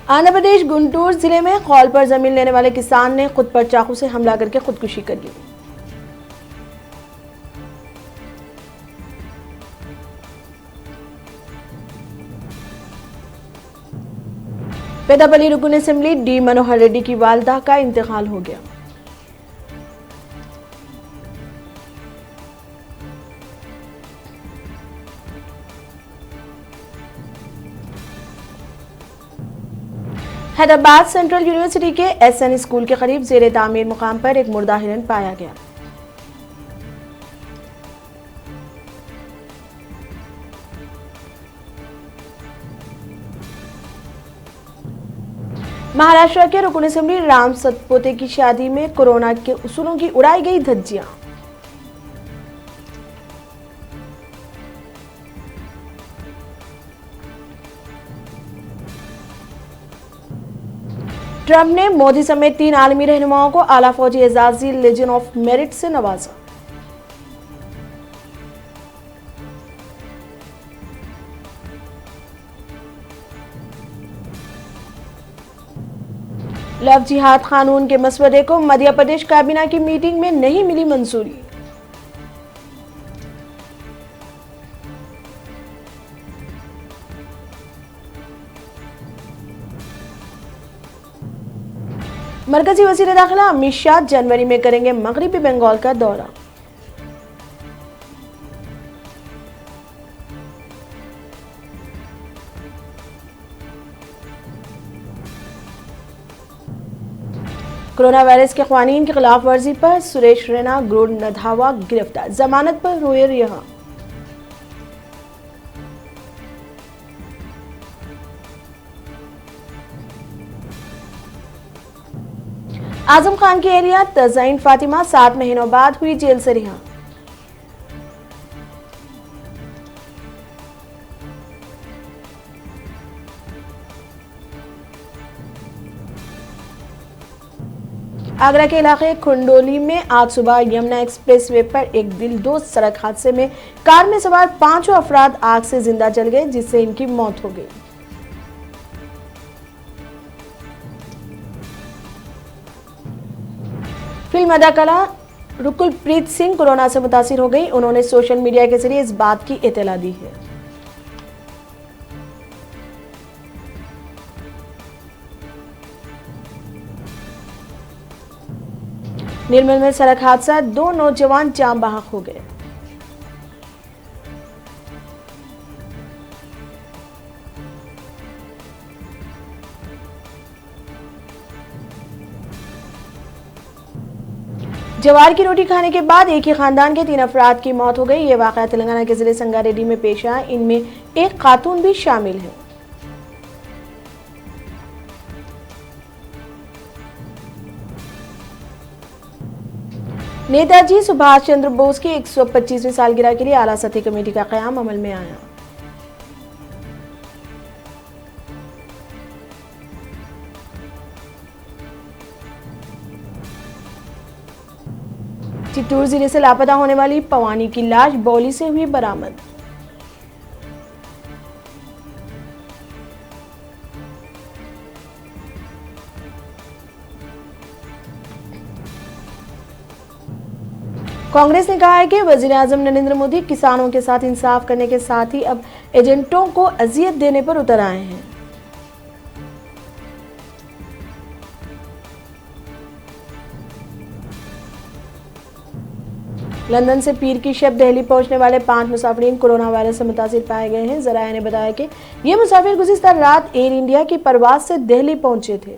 आंध्र प्रदेश गुंटूर जिले में कॉल पर जमीन लेने वाले किसान ने खुद पर चाकू से हमला करके खुदकुशी कर ली। पेदापल्ली रुकन असेंबली डी मनोहर रेड्डी की वालदा का इंतकाल हो गया। हैदराबाद सेंट्रल यूनिवर्सिटी के एसएन स्कूल के करीब जेर तामीर मुकाम पर एक मुर्दा हिरन पाया गया। महाराष्ट्र के रुकन असेंबली राम सतपुते की शादी में कोरोना के उसूलों की उड़ाई गई धज्जियां। ट्रंप ने मोदी समेत 3 आलमी रहनुमाओं को आला फौजी एजाजी लेजन ऑफ मेरिट से नवाजा। लव जिहाद कानून के मसवदे को मध्य प्रदेश कैबिनेट की मीटिंग में नहीं मिली मंजूरी। मरकजी वजीर दाखिला अमित शाह जनवरी में करेंगे मगरिबी बंगाल का दौरा। कोरोना वायरस के कानून की खिलाफ वर्जी पर सुरेश रैना गुड़ नधावा गिरफ्तार, जमानत पर हुए रिहा। आजम खान की एरिया तज़ईन फातिमा 7 महीनों बाद हुई जेल से रिहा। आगरा के इलाके खुंडोली में आज सुबह यमुना एक्सप्रेसवे पर एक दिल दो सड़क हादसे में कार में सवार 5 अफराद आग से जिंदा जल गए, जिससे इनकी मौत हो गई। फिल्म अदाकारा रुकुलप्रीत सिंह कोरोना से मुतासिर हो गई। उन्होंने सोशल मीडिया के जरिए इस बात की इत्तला दी है। निर्मल में सड़क हादसा, 2 नौजवान जान बहक हो गए। जवार की रोटी खाने के बाद एक ही खानदान के 3 अफराद की मौत हो गई। ये वाकया तेलंगाना के जिले संगारेड्डी में पेश आया। इनमें एक खातून भी शामिल है। नेताजी सुभाष चंद्र बोस की 125वीं सालगिरह के लिए आला सतही कमेटी का क़याम अमल में आया। चित्तूर जिले से लापता होने वाली पवानी की लाश बौली से हुई बरामद। कांग्रेस ने कहा है कि वजीर आजम नरेंद्र मोदी किसानों के साथ इंसाफ करने के साथ ही अब एजेंटों को अजियत देने पर उतर आए हैं। लंदन से पीर की शब दिल्ली पहुंचने वाले 5 मुसाफिरीन कोरोना वायरस से मुतासिर पाए गए हैं। जराया ने बताया कि ये मुसाफिर गुज़िश्ता रात एयर इंडिया की परवाज से दिल्ली पहुंचे थे।